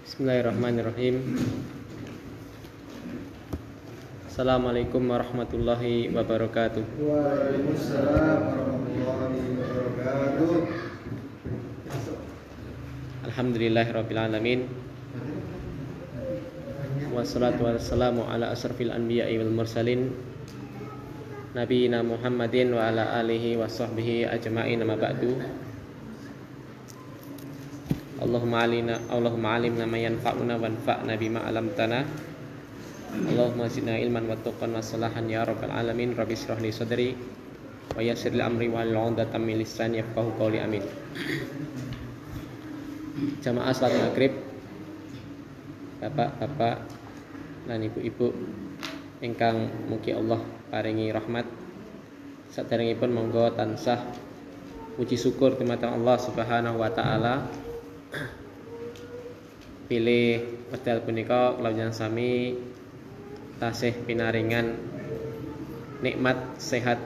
Bismillahirrahmanirrahim. Assalamualaikum warahmatullahi wabarakatuh. Waalaikumsalam warahmatullahi wabarakatuh. Alhamdulillahirabbil alamin. Wassalatu wassalamu ala asrafil anbiya'i wal mursalin nabiyina Muhammadin wa ala alihi wa sahbihi ajma'in, amma ba'du. Allahumma alimna ma yanfa'una wanfa'na bima 'allamtana. Allahumma zidna ilman wa tuqan wa salahan ya rabbal alamin. Rabbi shrah li sadri wa yassir li amri wa hlul 'uqdatam min lisani yafqahu qawli. Amin. Jamaah salat maghrib, bapak-bapak lan ibu-ibu ingkang mugi Allah paringi rahmat, saderengipun monggo tansah puji syukur dumateng Allah Subhanahu wa taala. Pilih wekdal punika kula sami tasih pinaringan nikmat sehat,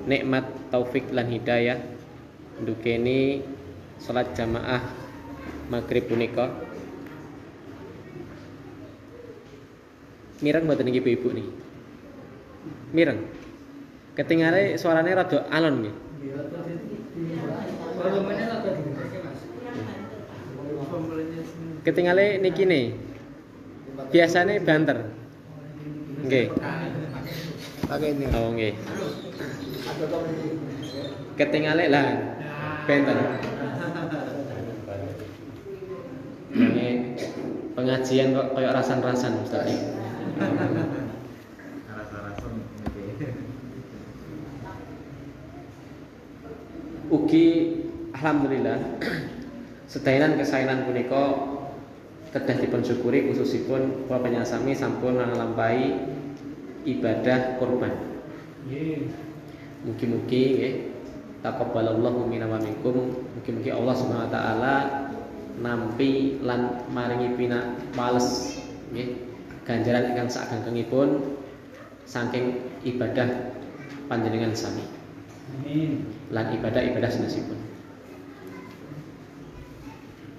nikmat taufik lan hidayah ndukeni salat jamaah maghrib punika. Mireng mboten niki ibu-ibu niki? Mireng. Ketingale suarane rada alon nggih. Ketingale niki nih. Biasane banter. Nggih. Pakai ini. Oh nggih. Ketingale lah banter. Ini pengajian kok kayak rasan-rasan Ustaz. Ugi alhamdulillah sedayanan kesaenan punika kedah dipun syukuri, khususipun kula panjenengan sampun nglampahi ibadah kurban. Mugi-mugi nggih taqabbalallahu minna wa minkum. Mugi-mugi Allah Subhanahu wa taala nampi lan maringi pales nggih ganjaran ingkang sakagengipun saking ibadah panjenengan sami. Amin. Lan ibadah-ibadah sanesipun.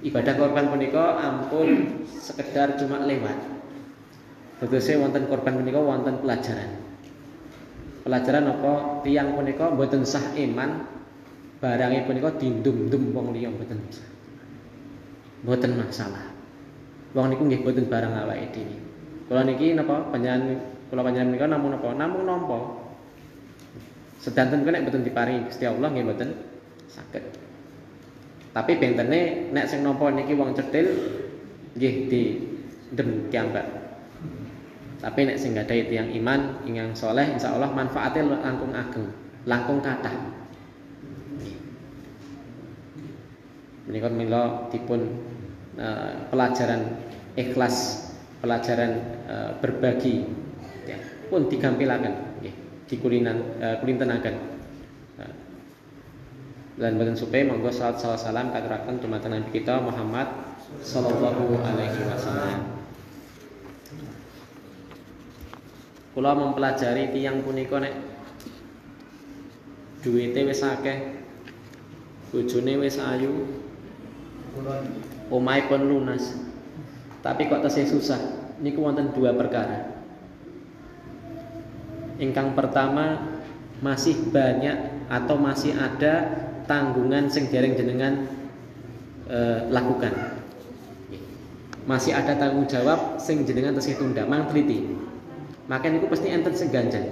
Ibadah korban punika ampun sekedar cuma lewat. Tegese wonten korban punika wonten pelajaran. Pelajaran apa? Tiyang punika mboten sah iman, barange punika dindum-dum wong liya mboten. Mboten masalah. Wong niku nggih mboten barang awake dhewe. Kula niki napa panjenengan menika namung napa? Namung nampa. Sedanten nek mboten diparingi Gusti Allah nggih mboten saged. Tapi bentene nek sing nampa niki wong cetil nggih didem kiambak. Tapi nek sing gadhahi tiyang iman ingkang saleh insyaallah manfaate langkung ageng, langkung kathah. Menika mila dipun pelajaran ikhlas, pelajaran berbagi ya, pun digampilaken nggih, kulintenaken. Dan boten supe monggo salawat salam katuraken dumateng Nabi kita Muhammad sallallahu alaihi wasallam. Kula mempelajari tiyang punika nek duwite wis akeh, bojone wis ayu, omahe pun lunas. Tapi kok tesih susah. Niku wonten dua perkara. Ingkang pertama, masih banyak atau masih ada tanggungan sing dereng jenengan lakukan. Masih ada tanggung jawab sing jenengan tesih tunda, mang teliti. Maka niku pasti enten sing ganjel.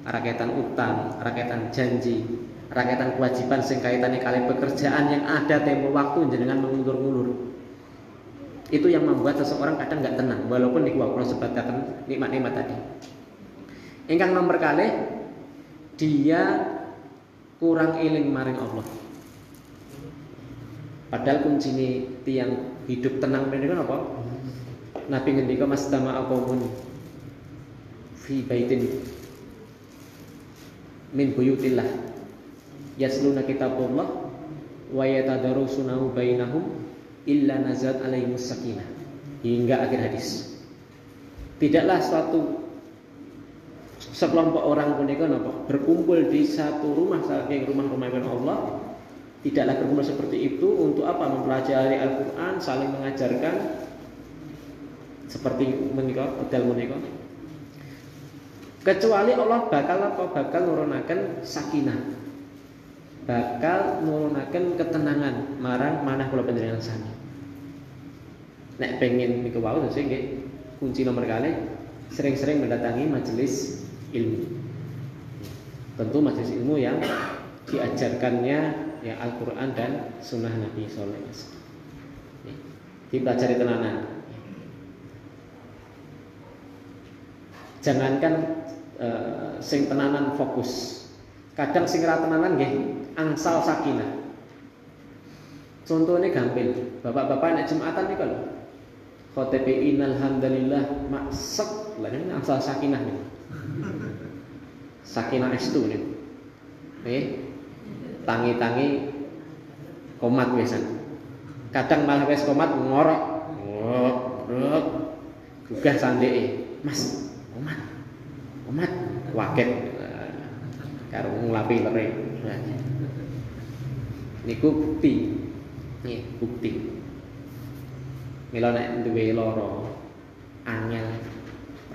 Rakyatan utang, rakyatan janji, rakyatan kewajiban sing kaitane kali pekerjaan yang ada tempo waktu jenengan mengulur-ulur. Itu yang membuat seseorang kadang nggak tenang, walaupun niku kula sebataken nikmat-nikmat tadi. Ingkang nomor kalih, dia kurang eling maring Allah. Padahal kuncine tiang hidup tenang menika napa? Nabi ngendika mastama'a qaumun fi baitin min buyutillah yasluna kitabullah wa yatadarrusunahu bainahum illa nazalat alaihimus sakinah, hingga akhir hadis. Tidaklah suatu sekelompok orang punika napa berkumpul di satu rumah saking rumah-rumah Allah Tidaklah berkumpul seperti itu untuk apa? Mempelajari Al-Qur'an, saling mengajarkan seperti menika bedal menika. Kecuali Allah bakal nurunaken sakinah. Bakal nurunaken ketenangan marang manah kula panjenengan sami. Nek pengen niku wau terus nggih kunci nomor kali sering-sering mendatangi majelis ilmu. Tentu majelis ilmu yang diajarkannya ya Al-Quran dan Sunnah Nabi Sallallahu Alaihi Wasallam. Dipelajari tenanan. Jangankan sing tenanan fokus. Kadang sing ra tenanan nggih angsal sakinah. Contohnya gampil. Bapak-bapak nek Jumatan niku lho. Khotibi innal hamdalillah maksek lah ini angsal sakinah niku. Sakinah estu niku. Tangi-tangi komat wesan. Kadang malah wis komat ngorok. Gugah sandeke. Mas, komat. Waget. Karo nglapi lere. Niku bukti. Nggih, bukti. Mila nek duwe lara angel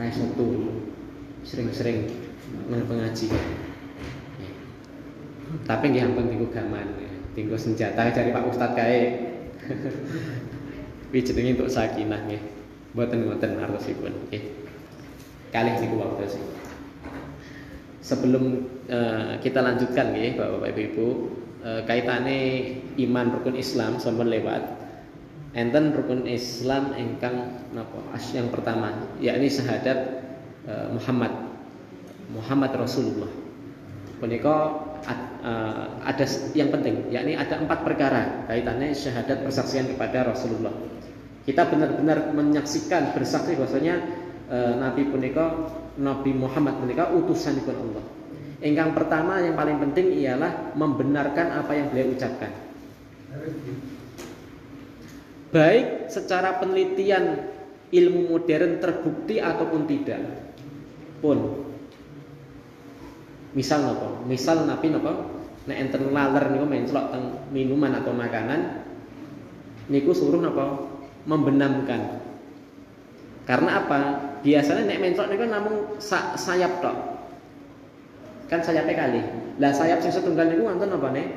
ra iso turu. Sering-sering nang pengajian. Tapi nggih ampun tinggo gaman, tinggo senjata cari Pak Ustadz kae. Kuwi jenenge untuk sakinah nggih. Mboten artosipun nggih. Kalih niku waktu sih. Sebelum kita lanjutkan nggih Bapak Ibu, kaitane iman rukun Islam sampun lewat. Enten rukun Islam ingkang napa? Yang pertama, yakni syahadat Muhammad Rasulullah. Punika ada yang penting, yakni ada 4 perkara kaitannya syahadat persaksian kepada Rasulullah. Kita benar-benar menyaksikan bersaksi bahwasanya Nabi Muhammad punika utusanipun Allah. Ingkang pertama yang paling penting ialah membenarkan apa yang beliau ucapkan. Baik secara penelitian ilmu modern terbukti ataupun tidak pun. Misal napa? Misal Nabi napa? Nek enten laler niku menclok teng minuman atau makanan niku suruh napa? Membenamkan. Karena apa? Biasanya nek menclok niku namung sayap tok. Kan sayapnya kali. Lah sayap sing setunggal niku wonten apa nih?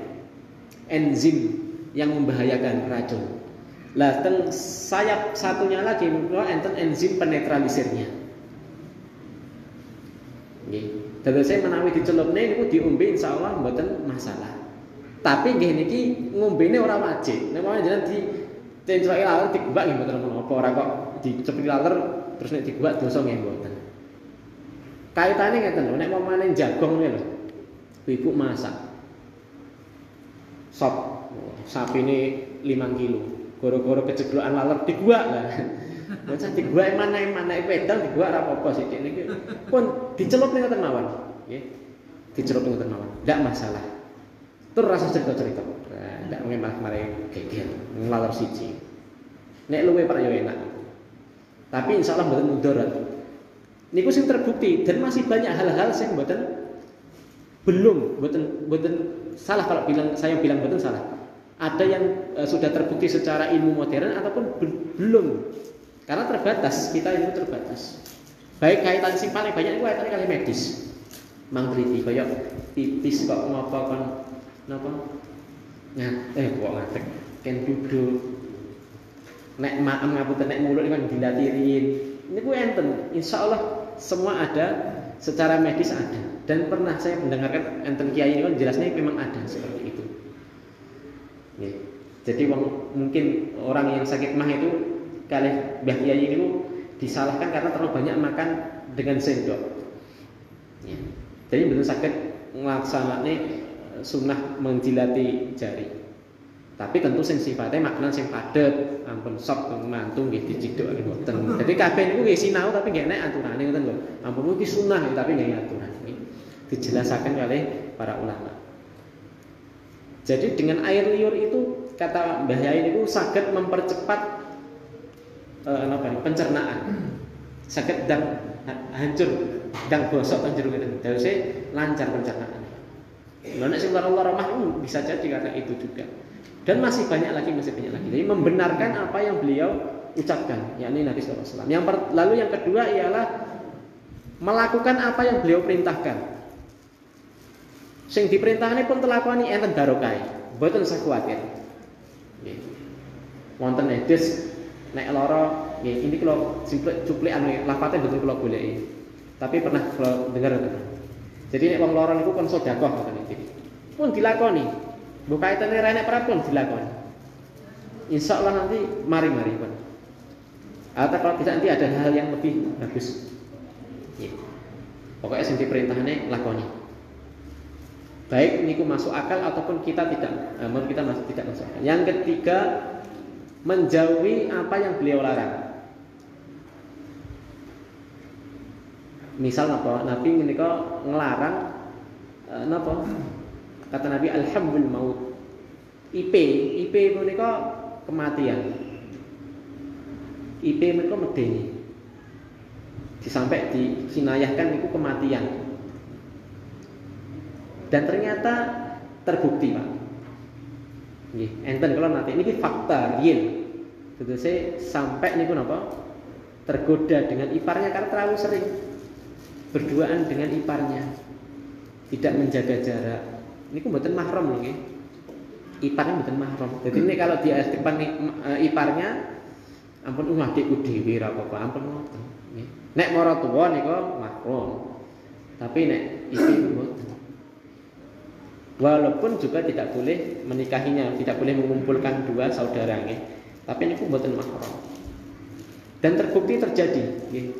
Enzim yang membahayakan racun. Lah teng sayap satunya lagi niku enten enzim penetralisirnya. Nggih. Dadose menawi dicelupne niku diombe insyaallah mboten masalah. Tapi nggih niki ngombene ora wajib. Nek mau jenengan ditencloki laler digubak nggih mboten menapa, ora kok dicepli laler terus nek digubak dosa nggih mboten. Kaitane ngeten lho, nek momane jagong niku lho. Ibu masak. Sop sapine 5 kilo. Goro-goro kejeblokan laler digubak lah. Bocah digua mana wedang digua ora apa-apa sithik niki. Pun dicelup ning ngoten mawon. Nggih. Dicelup ning ngoten mawon. Ndak masalah. Tur rasa cerita-cerita. Ndak mungkin malah mari geger nglalor siji. Nek luwe pak yo enak. Tapi insyaallah mboten mudarat. Niku sing terbukti dan masih banyak hal-hal sing mboten salah kalau saya bilang mboten salah. Ada yang sudah terbukti secara ilmu modern ataupun belum. Karena terbatas, kita itu terbatas. Baik kaitan sing paling banyak itu kaitannya kali medis. Mang teliti kaya titis kok ngapa kon napa? Kok ngatek. Ken duduk. Nek maem ngapunten nek mulut kan dilatirin. Niku enten. Insyaallah semua ada secara medis ada. Dan pernah saya mendengarkan enten kiai ini kan jelasnya memang ada seperti itu. Ya. Jadi mungkin orang yang sakit mah itu kali Mbah Kiai ini disalahkan karena terlalu banyak makan dengan sendok. Ya. Jadi betul sakit nglaksanakan sunnah menjilati jari. Tapi tentu sing sifatnya makanan sing padet, ampun sop mantung nggih dicidhokake mboten. Jadi kabeh niku nggih sinau tapi nggih nek aturane ngoten lho. Ampun iki sunnah tapi nggih aturan. Dijelasaken oleh para ulama. Jadi dengan air liur itu kata Mbah Yai niku saged mempercepat pencernaan. Saged ndang hancur, ndang bosok kan jero ngeten. Dawuhe lancar pencernaan. Nek sing lara mah bisa jadi karena itu juga. Dan masih banyak lagi. Jadi membenarkan apa yang beliau ucapkan, yakni Nabi sallallahu alaihi wasallam. Lalu yang kedua ialah melakukan apa yang beliau perintahkan. Sing diperintahane pun telakoni enten barokah. Mboten usah kuwatir. Nggih. Wonten hadis nek lara nggih ini kula cuplikan lafate mboten kula goleki. Tapi pernah kula dengar itu. Jadi nek wong lara niku kon sedekah ngoten iki. Pun dilakoni. Mbok kaitane ra nek prapun dilakoni. Insyaallah nanti mari-mari pun. Atau kalau tidak nanti ada hal yang lebih bagus. Ya. Pokoknya sing diperintahane lakoni. Baik niku masuk akal ataupun kita tidak, tidak masuk akal. Yang ketiga, menjauhi apa yang beliau larang. Misal napa? Nabi menika ngelarang napa? Kata Nabi alhamdul maut. IP menika kematian. IP menika medeni. Sampai disinayahkan niku kematian. Dan ternyata terbukti, Pak. Nggih, enten kalau nanti ini fakta real. Tegese sampai niku napa? Tergoda dengan iparnya karena terlalu sering berduaan dengan iparnya. Tidak menjaga jarak. Niku mboten mahram lho nggih. Iparnya mboten mahram. Jadi ini kalau di depan iparnya ampun adikku dhewe ra apa-apa, ampun ngoten. Nggih. Nek mara tuwa nika mahram. Tapi nek ibu mboten. Walaupun juga tidak boleh menikahinya, tidak boleh mengumpulkan dua saudara nggih. Tapi niku mboten mahram. Dan terbukti terjadi nggih.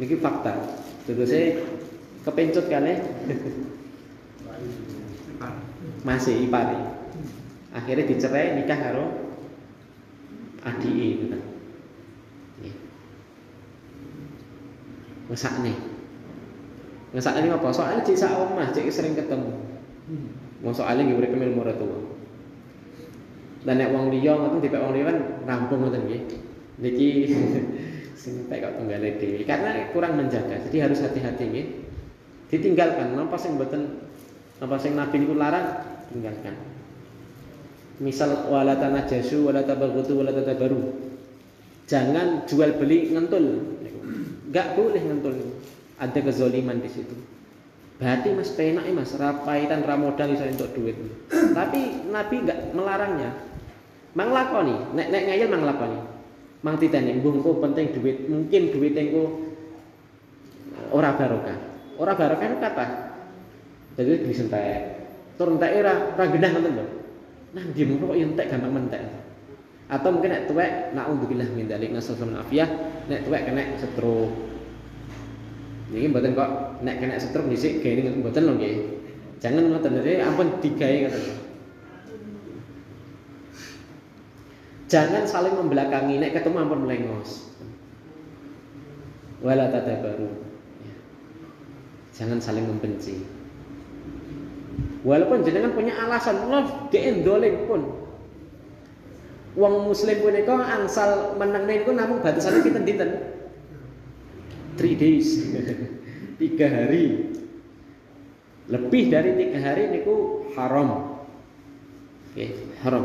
Niki fakta. Tegese kepencut kalih masih ipare. Akhirnya dicerai nikah karo adike gitu. Nggih. Ngesakne apa? Soalnya cek sak omah, cek sering ketemu. Wong soalnya nggih urip mil maratuwa. Dan nek wong liya ngoten dipek wong liya kan rampung ngoten nggih. Niki sing pek kok tunggale dhewe karena kurang menjaga. Jadi harus hati-hati nggih. Ditinggalkan napa sing mboten napa sing Nabi niku larang tinggalkan. Misal wala tanajasu wala tabaghatu wala tadabaru. Jangan jual beli ngentul. Enggak boleh ngentul. Ada kezaliman di situ. Berarti Mas penak Mas rapaitan ra modal iso entuk duit. Tapi Nabi enggak melarangnya. Mang lakoni, nek ngayal mang lakoni. Mang titeni mbuh engko penting duit, mungkin duit engko ora barokah. Ora barokah itu kata. Jadi disentek. Tur enteke ora genah ngoten lho. Nah, dia mung kok entek gampang mentek. Atau mungkin nek tuwek naudzubillah min dzalik nasallallahu afiyah, nek tuwek kena stroke. Niki mboten kok nek kena stroke dhisik gawe niku mboten lho nggih. Jangan ngoten nggih, ampun digawe ngoten. Jangan saling membelakangi, nek ketemu ampun melengos. Wala tadabaru. Jangan saling membenci. Walaupun jenengan punya alasan, loh dhek ndoling pun. Wong muslim punika angsal menengne niku namung batasane pinten-pinten. 3 days. 3 hari. Lebih dari 3 hari niku haram. Oke, haram.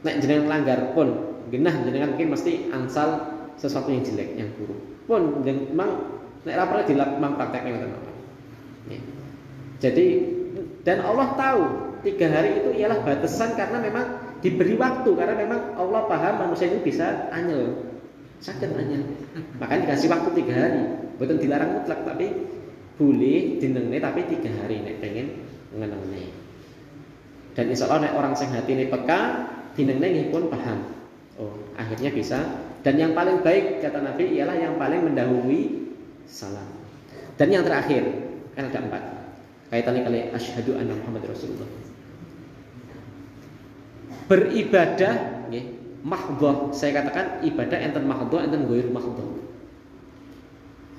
Nek jenengan langgar pun genah jenengan mungkin mesti angsal sesuatu yang jelek, yang buruk. Pun memang nek ra pernah dilakon praktek ngoten. Jadi dan Allah tahu 3 hari itu ialah batasan karena memang diberi waktu karena memang Allah paham manusia ini bisa anyel, sakit anyel. Makanya dikasih waktu 3 hari. Betul dilarang mutlak tapi boleh dinengne tapi 3 hari nek pengen ngenengne. Dan insya Allah nek orang sing hatine peka dinengne nggih pun paham. Oh, akhirnya bisa. Dan yang paling baik kata Nabi ialah yang paling mendahului salam. Dan yang terakhir kan ada 4. Kaitannya kali asyhadu anna Muhammad Rasulullah. Beribadah nggih, mahdhah. Saya katakan ibadah enten mahdhah enten ghair mahdhah.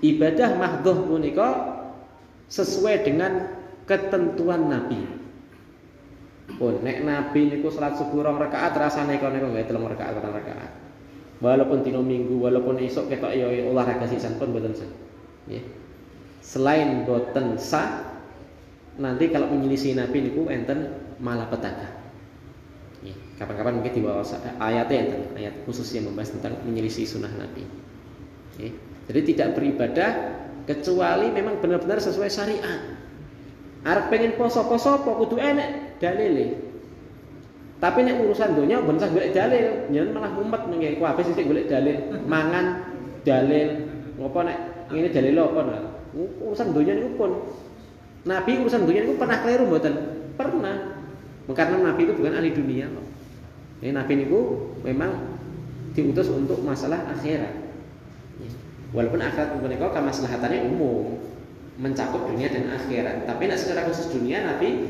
Ibadah mahdhah punika sesuai dengan ketentuan Nabi. Pun nek Nabi niku salat subuh 2 rakaat rasane kok niku nggih 3 rakaat 4 rakaat. Walaupun dina Minggu, walaupun esuk ketok ya olahraga sisan pun mboten sen. Nggih. Selain boten sah, nanti kalau menyelisih Nabi niku enten malapetaka. Kapan-kapan mungkin di bawah ayatnya enten ayat khusus yang membahas tentang menyelisih sunnah Nabi. Jadi tidak beribadah kecuali memang benar-benar sesuai syariat. Arep pengen poso-poso kudu enek dalile. Tapi nek urusan donya ben sak golek dalil, nyen malah mumet nggih kabeh sithik golek dalil, mangan dalil, ngopo nek ngene dalil apa nah. Urusan donya niku pun Nabi urusan donya niku pernah keliru mboten? Pernah. Karena Nabi itu bukan ahli dunia kok. Nabi niku memang diutus untuk masalah akhirat. Walaupun akhirat menika kamaslahatannya umum, mencakup dunia dan akhirat. Tapi nek secara khusus dunia Nabi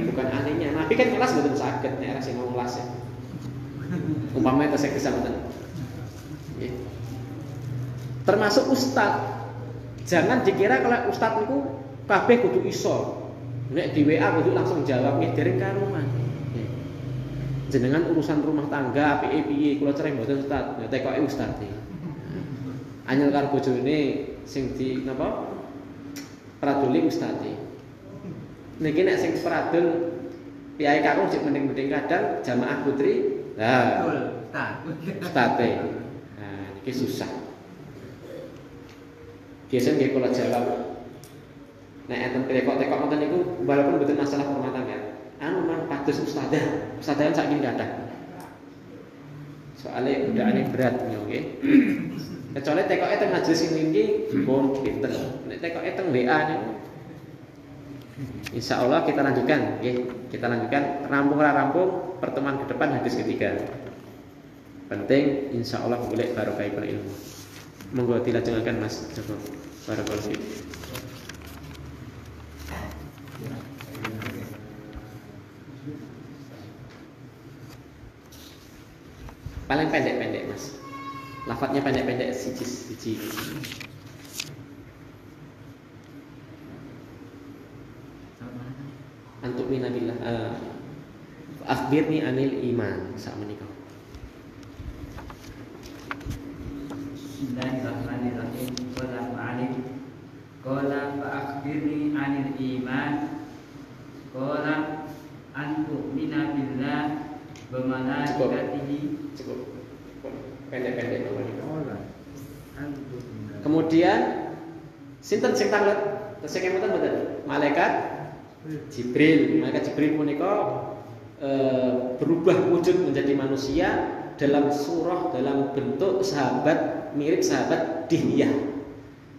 bukan ahlinya. Nabi kan kelas mboten saged nek rasih mau kelas ya. Umpamanya tesih kesampean. Termasuk ustaz. Jangan dikira kalau ustaz niku kabeh kudu iso. Nek di WA kudu langsung jawab nggih dereng karuman. Jenengan urusan rumah tangga apike piye kula cereng mboten ustaz. Ya tekoke ustaz iki. Anyel karo bojone sing di napa? Praduli ustaz iki. Niki nek sing pradul piyai kakung sik mending-mending kadang jamaah putri. Lah, ustaz. Nah, niki susah. Biasanya nggih kula jawab. Nek enten tekok-tekok ngoten niku walaupun mboten masalah rumah tangga. Anu mang padus ustadzah. Ustadzah kan saking kathah. Soale godhaane berat nggih. Kecuali tekoke teng majelis iki pun pinter. Nek tekoke teng WA niku insyaallah kita lanjutkan nggih. Kita lanjutkan rampung pertemuan ke depan hadis ketiga. Penting insyaallah boleh barokah ilmu. Monggo dilajengaken Mas Joko. Barakallahu fiik. Paling pendek-pendek Mas. Lafadznya pendek-pendek siji. Antuk minabillah. Akhbirni anil iman. Sak menika. Bismillahirrahmanirrahim. Qala ma'alim. Qala fa akhbirni anil iman. Qala antuk minabillah wa malaikatihi. Cukup. Pendek-pendek. Kemudian sinten sing tanglet? Sing kemutan mboten? Malaikat Jibril. Malaikat Jibril menika berubah wujud menjadi manusia dalam surah, dalam bentuk sahabat, mirip sahabat Dihyah.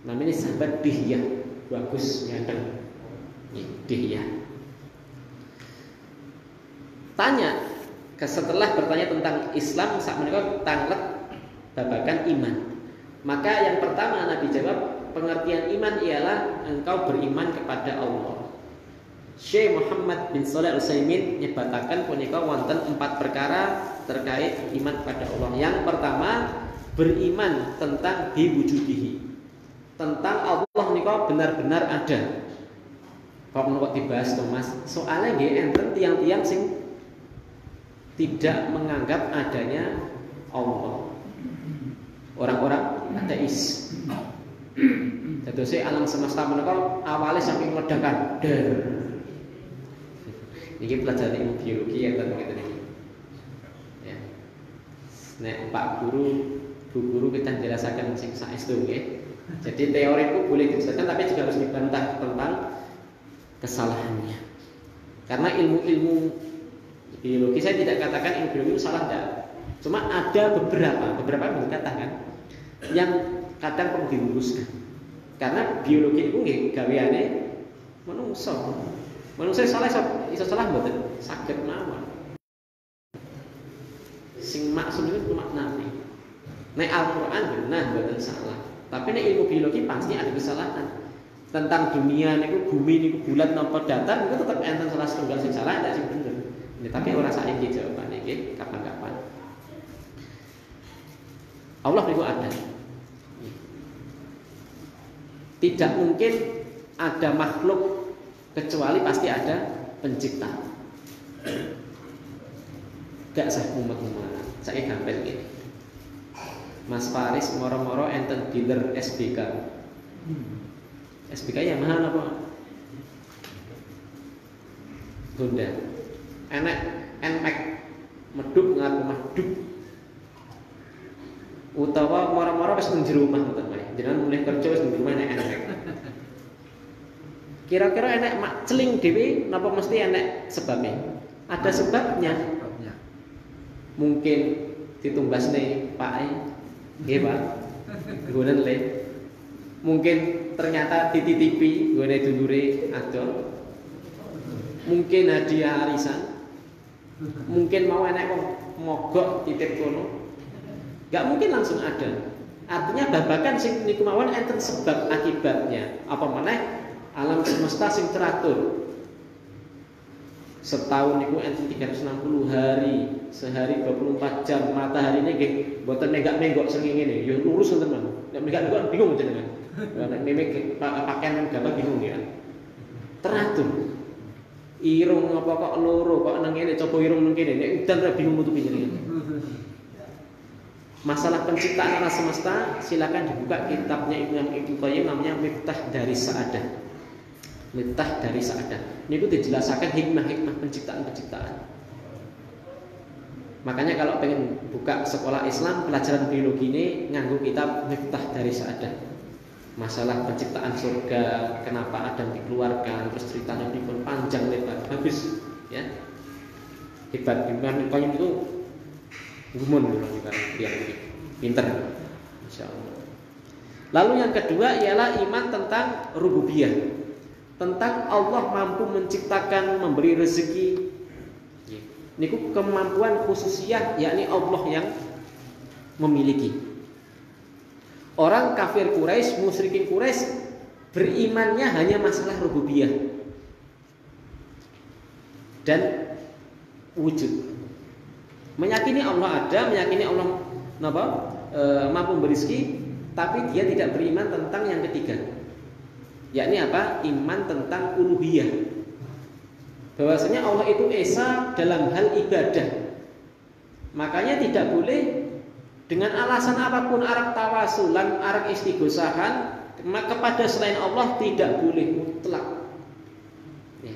Namanya sahabat Dihyah. Bagus ngandeng. Dihyah. Tanya setelah bertanya tentang Islam, sak menika tanglet babagan iman. Maka yang pertama Nabi jawab, pengertian iman ialah engkau beriman kepada Allah. Syekh Muhammad bin Shalih Al-Utsaimin nyebataken punika wonten 4 perkara terkait iman kepada Allah. Yang pertama, beriman tentang biwujudihi. Tentang Allah menika benar-benar ada. Kok menika dibahas to Mas? Soalnya nggih enten tiang-tiang sing tidak menganggap adanya Allah. Orang-orang ateis. Dadose alam semesta menika awale saking ledakan. Niki pelajaran ilmu biologi ya tentang itu niki. Ya. Nek Pak Guru, Bu Guru kita jelasaken sing saestu nggih. Jadi teori itu boleh dijelaskan tapi juga harus dibantah tentang kesalahannya. Karena ilmu-ilmu biologi saya tidak katakan ilmu biologi salah enggak. Cuma ada beberapa yang dikatakan yang kadang perlu diluruskan. Karena biologi itu nggih gaweane manungsa. Manungsa salah iso salah mboten saged mawon. Sing maksud itu cuma maknane. Nek Al-Qur'an benar mboten salah. Tapi nek ilmu biologi pasti ada kesalahan. Tentang dunia niku bumi niku bulat napa datar niku tetep enten salah setunggal sing salah ndak sing bener. Tapi ora saiki jawabane nggih kapan-kapan. Allah niku ada. Tidak mungkin ada makhluk kecuali pasti ada pencipta. Gak sah umat-umat. Saya gampang gini. Mas Faris moro-moro enten dealer SBK. SBK Yamaha apa? Honda. Enek NMAX medhuk ngaku medhuk. Utawa mara-mara wis nang jero omah ngoten wae. Jenengan mulih kerja wis nang omah nek NMAX. Kira-kira enek mak celing dhewe napa mesti enek sebabnya? Ada sebabnya. Mungkin ditumbasne Pak nggih Pak. Nggonen le. Mungkin ternyata dititipi nggone dulure adol. Mungkin hadiah arisan. Mungkin mau enek wong mogok titip kono. Gak mungkin langsung ada. Artinya babakan sing niku mawon enten sebab akibatnya. Apa maneh alam semesta sing teratur. Setahun niku enten 360 hari, sehari 24 jam. Mataharinya nggih mboten menggak-menggok srengenge ngene. Ya lurus ngoten mawon. Nek menggak-menggok bingung jenengan. Nek mimik pakaian gambar bingung ya. Teratur. Irung apa kok loro kok nang ngene coba irung nang kene. Nek udan ra bingung nutupi jenengan. Masalah penciptaan alam semesta silakan dibuka kitabnya Ibnu Qayyim namanya Miftah dari Sa'adah. Miftah dari Sa'adah. Ini dijelaskan hikmah-hikmah penciptaan. Makanya kalau pengen buka sekolah Islam pelajaran biologi ini nganggo kitab Miftah dari Sa'adah. Masalah penciptaan surga, kenapa Adam dikeluarkan, terus ceritanya pun panjang lebar, habis ya. Hebat Ibnu Qayyim itu gumun kita yang pinter, insyaallah. Lalu yang kedua ialah iman tentang rububiyah, tentang Allah mampu menciptakan, memberi rezeki. Niku kemampuan khususiyah, yakni Allah yang memiliki. Orang kafir Quraisy, musyrikin Quraisy berimannya hanya masalah rububiyah dan wujud. Meyakini Allah ada, meyakini Allah mampu memberi rezeki, tapi dia tidak beriman tentang yang ketiga. Yakni apa? Iman tentang uluhiyah. Bahwasanya Allah itu esa dalam hal ibadah. Makanya tidak boleh dengan alasan apapun arak tawasulan, arak istighosahan kepada selain Allah tidak boleh mutlak. Ya.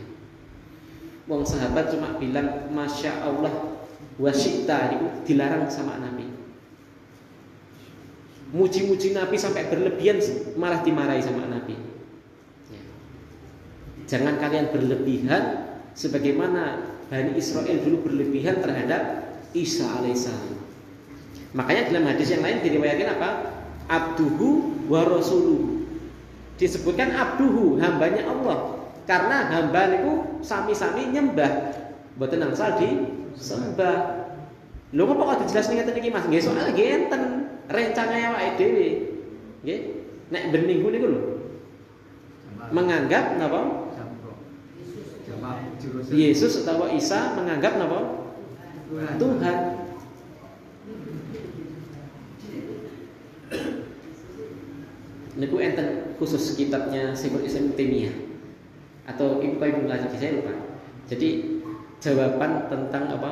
Wong sahabat cuma bilang Masya Allah wasyita itu dilarang sama Nabi. Muji-muji Nabi sampai berlebihan malah dimarahi sama Nabi. Ya. Jangan kalian berlebihan sebagaimana Bani Israel dulu berlebihan terhadap Isa alaihissalam. Makanya dalam hadis yang lain diriwayatkan apa? Abduhu wa rasuluhu. Disebutkan abduhu, hambanya Allah. Karena hamba niku sami-sami nyembah. Mboten angsal disembah. Lho kok kok dijelasne ngeten iki Mas? Nggih soal nggih enten rencane awake dhewe. Nggih. Nek ben minggu niku lho. Menganggap napa? Yesus atau Isa menganggap napa? Tuhan. Niku enten khusus kitabnya Syekhul Islam Taimiyah atau Ibnu Qayyim lagi saya lupa. Jadi jawaban tentang apa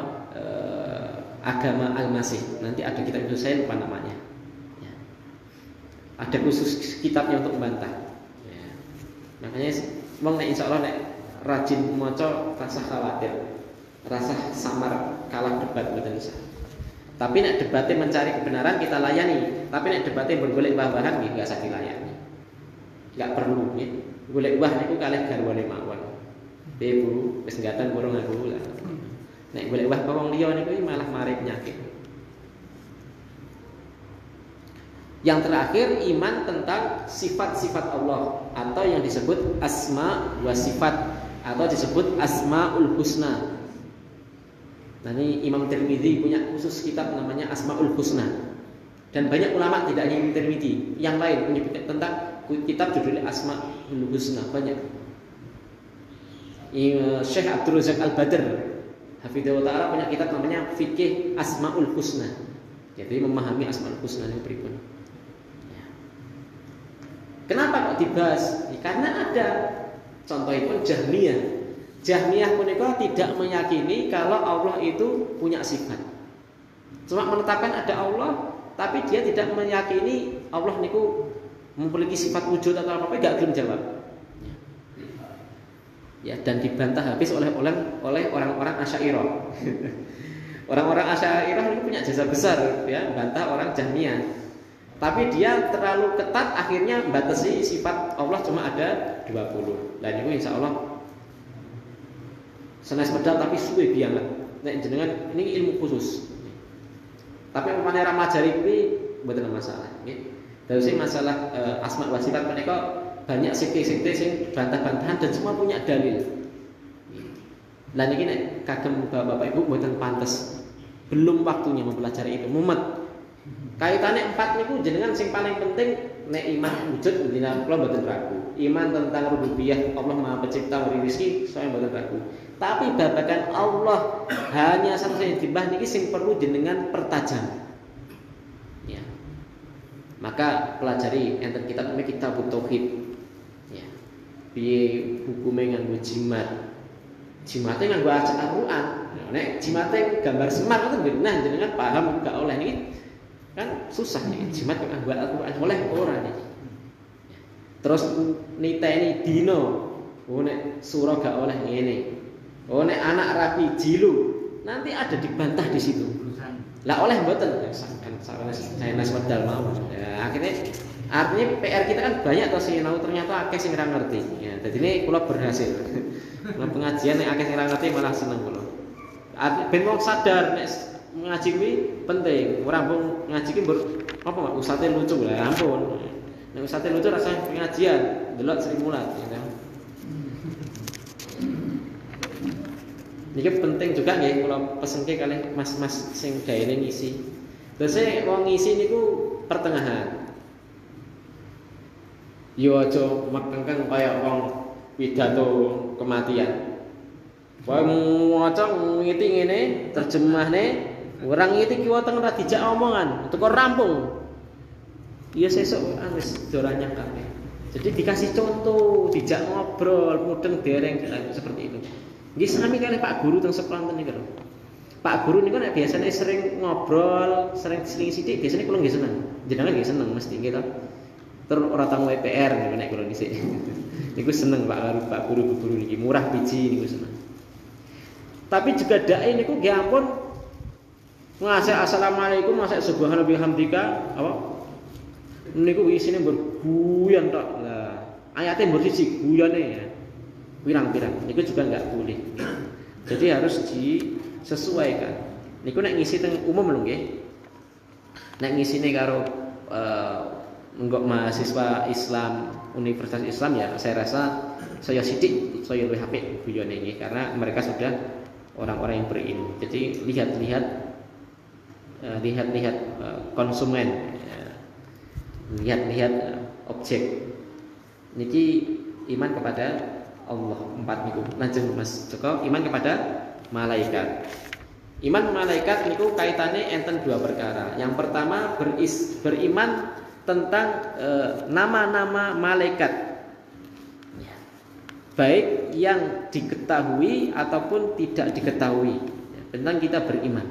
agama Al-Masih. Nanti ada kitab itu saya lupa namanya. Ya. Ada khusus kitabnya untuk membantah. Ya. Makanya wong nek insyaallah nek rajin maca rasa khawatir, rasa samar kalah debat mboten bisa. Tapi nek debatnya mencari kebenaran kita layani. Tapi nek debatnya bergolek wah-wahan nggih enggak usah dilayani. Enggak perlu nggih. Golek wah niku kalih garwane mawon. Piye Bu, wis ngatan burung aku lah. Nek golek wah wong liya niku malah mari penyakit. Yang terakhir iman tentang sifat-sifat Allah atau yang disebut asma wa sifat atau disebut asmaul husna. Nah ini Imam Tirmidzi punya khusus kitab namanya Asmaul Husna. Dan banyak ulama tidak hanya Imam Tirmidzi, yang lain menyebut tentang kitab judulnya Asmaul Husna banyak. Syekh Abdul Razak Al-Badr Hafidhahullah Ta'ala punya kitab namanya Fikih Asmaul Husna. Jadi memahami Asmaul Husna itu pripun. Kenapa kok dibahas? Karena ada contohnya pun Jahmiyah. Jahmiyah punika tidak meyakini kalau Allah itu punya sifat. Cuma menetapkan ada Allah, tapi dia tidak meyakini Allah niku memiliki sifat wujud atau apa enggak belum jawab. Ya, dan dibantah habis oleh orang-orang Asy'ariyah. Orang-orang Asy'ariyah ini punya jasa besar ya, bantah orang Jahmiyah. Tapi dia terlalu ketat akhirnya batasi sifat Allah cuma ada 20. Dan itu insya Allah senes medal tapi suwe banget. Nek jenengan ini ilmu khusus. Tapi umpamane ra majari kuwi mboten masalah nggih. Terus masalah asma wa sifat menika banyak sekte-sekte sing bantah-bantahan dan semua punya dalil. Lah niki nek kagem Bapak Ibu mboten pantes. Belum waktunya mempelajari itu. Mumet. Kaitane 4 niku jenengan sing paling penting nek iman wujud jenengan kula mboten ragu. Iman tentang rububiyah Allah Maha Pencipta wa rizki saya mboten ragu. Tapi babagan Allah hanya satu saja dibah niki sing perlu jenengan pertajam. Ya. Maka pelajari enten kitab namanya Kitabut Tauhid. Ya. Piye hukume nganggo jimat. Jimate nganggo Al-Qur'an. Nek jimate gambar semar itu benar jenengan paham gak oleh niki kan susah nih jimat nganggo Al-Qur'an oleh ora niki. Terus niteni dino, oh nek surah gak oleh ngene. Oh nek anak rapi jilu, nanti ada dibantah di situ. Lah oleh mboten saya nas wedal mau. Ya, artinya PR kita kan banyak toh sing ternyata akeh sing ora ngerti. Ya, dadi ini kula berhasil. Nah, pengajian nek akeh sing ora ngerti malah seneng kula. Ben wong sadar nek ngaji kuwi penting. Ora mung ngaji ki apa Pak ustaze lucu lah ampun. Nek ustaze lucu rasane pengajian, delok Sri Mulat ya. Niki penting juga nggih kula pesenke kalih mas-mas sing gaene ngisi. Terus wong ngisi niku pertengahan. Yo aja mekengkeng kaya wong pidato kematian. Wae maca ngiti ngene terjemahne ora ngiti kiwa teng ora dijak omongan, teko rampung. Iya sesuk wis doranya kabeh. Jadi dikasih contoh, dijak ngobrol, mudeng dereng seperti itu. Nggih sami kalih Pak Guru teng sekolah niku lho. Pak Guru niku nek biasanya sering ngobrol, sering seling sithik, biasanya kula nggih seneng. Jenengan nggih seneng mesti nggih to. Tur ora tamu WPR niku nek kula dhisik. Niku seneng Pak Guru niki, murah biji niku seneng. Tapi juga dai niku nggih ampun ngasih assalamualaikum, ngasih subhanallah bihamdika apa? Niku isine berguyon tok. Lah, ayate mbok siji guyone ya. Pirang-pirang. Niku juga enggak boleh. Jadi harus disesuaikan. Niku nek ngisi teng umum lho nggih. Nek ngisine karo enggak mahasiswa Islam, Universitas Islam ya saya rasa saya sidik, saya luwih apik guyone nggih karena mereka sudah orang-orang yang berilmu. Jadi lihat-lihat konsumen, lihat-lihat objek. Niki iman kepada Allah 4 niku. Lajeng Mas Joko iman kepada malaikat. Iman malaikat niku kaitannya enten 2 perkara. Yang pertama beriman tentang nama-nama malaikat. Baik yang diketahui ataupun tidak diketahui. Tentang kita beriman.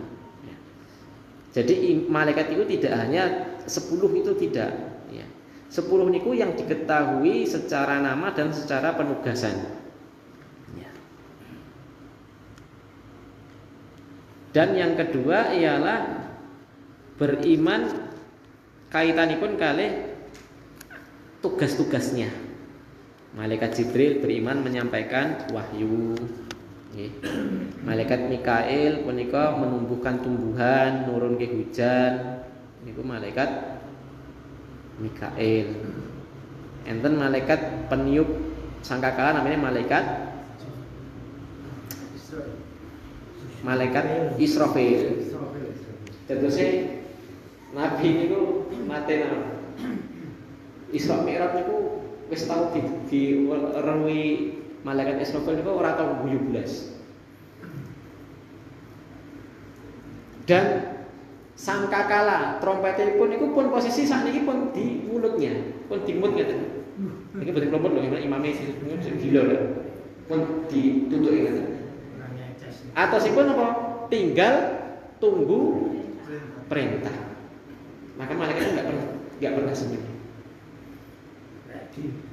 Jadi malaikat itu tidak hanya 10 itu tidak. 10 niku yang diketahui secara nama dan secara penugasan. Dan yang kedua ialah beriman kaitanipun kalih tugas-tugasnya. Malaikat Jibril beriman menyampaikan wahyu. Malaikat Mikail punika menumbuhkan tumbuhan, nurunke hujan. Niku malaikat Mikail. Enten malaikat peniup sangkakala namanya malaikat Israfil. Terusé Nabi niku matena. Isra Mi'raj niku wis tau di rewi malaikat Israfil niku ora tau guyu blas. Dan sangkakala trompetipun niku pun posisi sakniki pun di mulutnya, pun dimut ngeten. Niki boten klompok lho imame gila lho. Pun ditutuki ngeten. Atosipun apa? Tinggal tunggu perintah. Maka malaikat itu enggak pernah sendiri.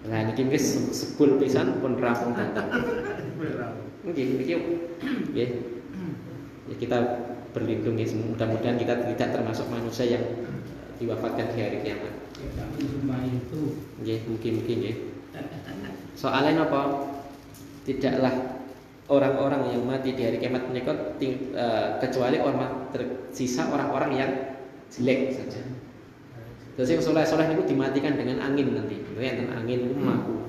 Nah niki wis sebul pisan pun rampung datang. Nggih niki nggih. Ya kita berlindung ya, mudah-mudahan kita tidak termasuk manusia yang diwafatkan di hari kiamat. Nggih, mungkin nggih. Soalnya apa? Tidaklah orang-orang yang mati di hari kiamat menika kecuali orang tersisa orang-orang yang jelek saja. Terus yang soleh-soleh itu dimatikan dengan angin nanti. Enten angin itu mlaku.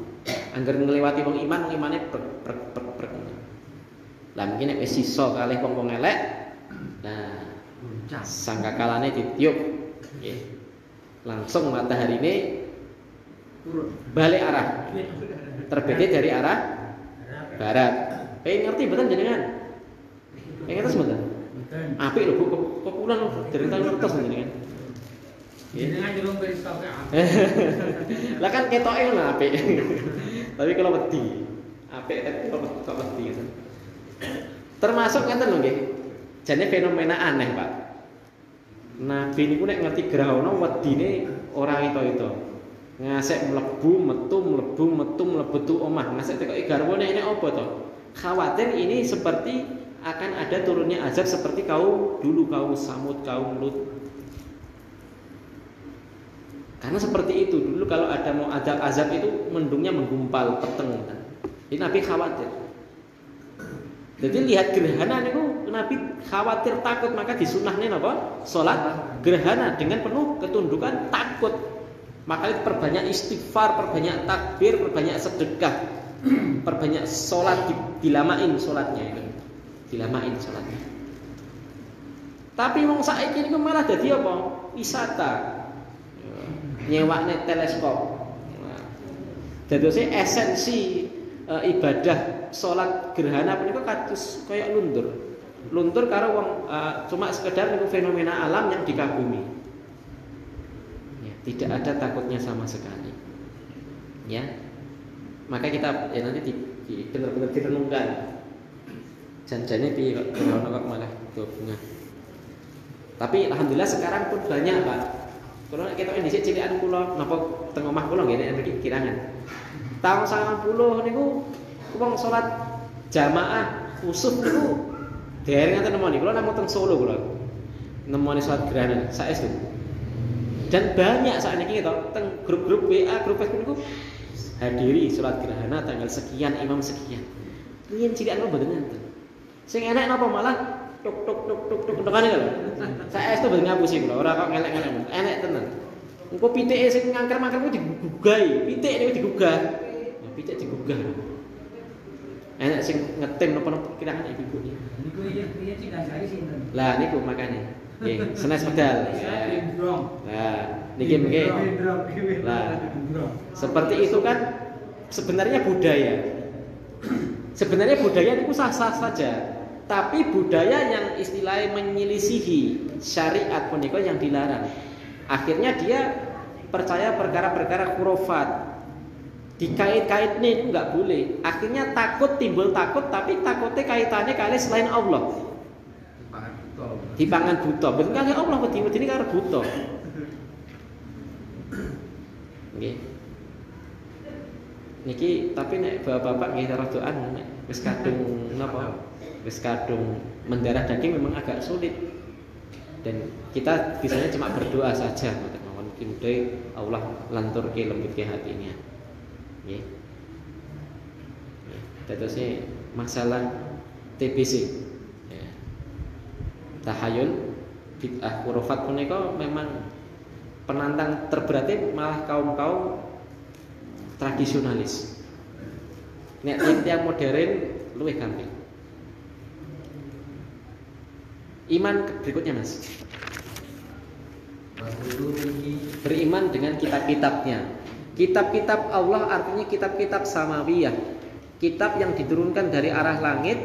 Angger nglewati wong iman, wong imane prek. Lah mungkin nek wis sisa kalih wong elek, nah sangkakalane ditiup nggih. Langsung matahari balik arah. Terbitnya dari arah barat. Ngerti mboten jenengan? Ngerti mboten? Apik lho Bu, kok kula dari tahun ngertos jenengan. Jenengan durung peristoke apik. Lah kan ketoke ngono apik. Tapi kalau wedi, apik tapi kok wedi. Termasuk ngeten lho nggih. Jane fenomena aneh, Pak. Nabi niku nek ngerti grahono wedine ora itu. Ngasek mlebu metu omah. Ngasek tekoki garwane ini apa to? Khawatir ini seperti akan ada turunnya azab seperti kaum Samud, kaum Lut. Karena seperti itu dulu kalau ada mau azab itu mendungnya menggumpal peteng. Ini Nabi khawatir. Jadi lihat gerhana niku Nabi khawatir takut maka disunahnya napa? Salat gerhana dengan penuh ketundukan takut. Maka perbanyak istighfar, perbanyak takbir, perbanyak sedekah, perbanyak salat, dilamain salatnya itu. Dilamain salatnya. Tapi wong saiki niku malah dadi apa? Wisata. Nyewakne teleskop. Dadose esensi ibadah salat gerhana punika kados kaya luntur. Luntur karo wong cuma sekedar niku fenomena alam yang dikagumi. Ya, tidak ada takutnya sama sekali. Ya. Maka kita ya nanti benar-benar direnungkan. Janjane piye kok ono kok malah bunga. Tapi alhamdulillah sekarang pun banyak, Pak. Kalau kita dhisik cilikan kula napa teng omah kula nggih nek mriki kirangan. Tahun 90 niku wong salat jamaah khusus niku dereng ngaten nemoni. Kula namung teng Solo kula. Nemoni salat gerhana saestu. Dan banyak saat ini to teng grup-grup WA, grup Facebook niku hadiri salat gerhana tanggal sekian imam sekian. Riyen cilikan kula mboten ngenten. Sing enak napa malah tuk tekane lho. Saestu mboten ngapusi kula, ora kok ngelek-ngelek. Enak tenan. Engko pitike sing ngangker-mangker ku digugahi, pitik niku digugah. Ya pitik digugah. Enak sing ngetim napa-napa kirangan ibu niku. Niku iya sing ngajari sinten? Lah niku makane. Nggih, senes medal. Nah, niki nggih. Lah, seperti itu kan sebenarnya budaya. Sebenarnya budaya itu sah-sah saja. Tapi budaya yang istilahnya menyelisihi syariat punika yang dilarang. Akhirnya dia percaya perkara-perkara khurafat. Dikait-kait nih itu nggak boleh. Akhirnya timbul takut, tapi takutnya kaitannya kali selain Allah. Dipangan buta. Betul kali Allah wedi-wedi karo buta. Nggih. Niki tapi nek bapak-bapak nggih karo doan nek wis kadung napa? Wis kadung mendarah daging memang agak sulit. Dan kita biasanya cuma berdoa saja, mudah-mudahan Allah lanturke lembutke hatinya. Nggih. Terusnya masalah TBC. Ya. Tahayul bid'ah khurafat punika memang penantang terberatnya malah kaum-kaum tradisionalis. Nek yang modern luwih gampang. Iman berikutnya Mas. Beriman dengan kitab-kitabnya. Kitab-kitab Allah artinya kitab-kitab samawiyah. Kitab yang diturunkan dari arah langit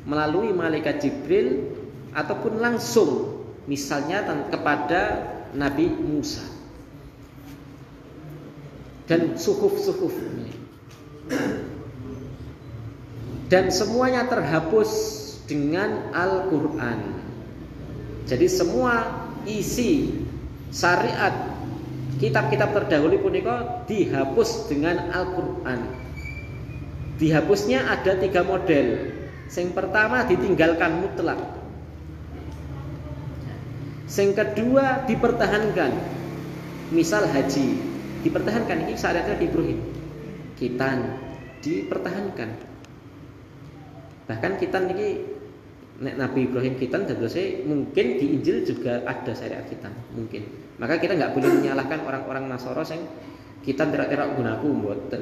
melalui malaikat Jibril ataupun langsung misalnya kepada Nabi Musa. Dan suhuf-suhuf ini. Dan semuanya terhapus dengan Al-Quran. Jadi semua isi syariat kitab-kitab terdahulu punika dihapus dengan Al-Qur'an. Dihapusnya ada 3 model. Yang pertama ditinggalkan mutlak. Yang kedua dipertahankan. Misal haji dipertahankan, ini syariatnya di Ibrahim. Kitan dipertahankan. Bahkan kitan ini nek Nabi Ibrahim kitan dadose mungkin di Injil juga ada syariat kitan, mungkin. Maka kita nggak boleh menyalahkan orang-orang Nasara yang kitan tidak gunaku mboten.